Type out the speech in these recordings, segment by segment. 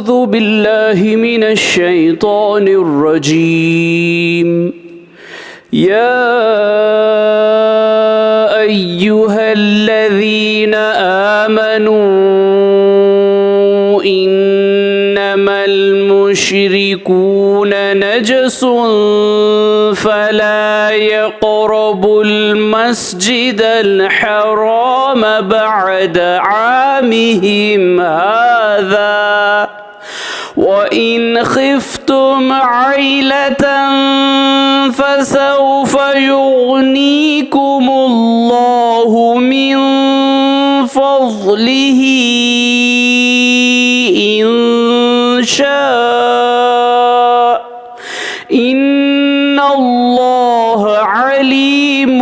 أعوذ بالله من الشيطان الرجيم يا أيها الذين آمنوا إنما المشركون نجس فلا يقربوا المسجد الحرام بعد عامهم هذا وإن خفتم عيلة فسوف يغنيكم الله من فضله إن شاء إن الله عليم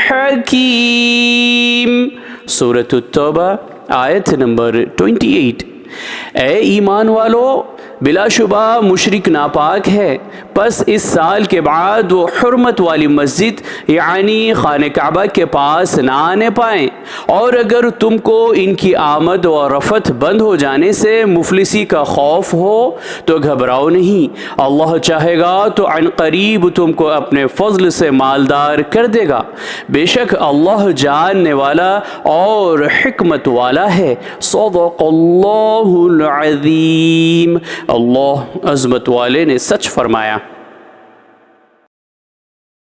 حكيم। सूरत तौबा आयत नंबर 28। ए ईमान वालो, बिलाशुबा मुशरिक नापाक है, बस इस साल के बाद वो हुर्मत वाली मस्जिद यानी खाने काबा के पास ना आने पाएँ। और अगर तुमको इनकी आमद व रफत बंद हो जाने से मुफलिसी का खौफ हो तो घबराओ नहीं, अल्लाह चाहेगा तो अनकरीब तुमको अपने फजल से मालदार कर देगा। बेशक अल्लाह जानने वाला और हिकमत वाला है। सदक़ल्लाहुल अज़ीम। अल्लाह अज़मत वाले ने सच फरमाया।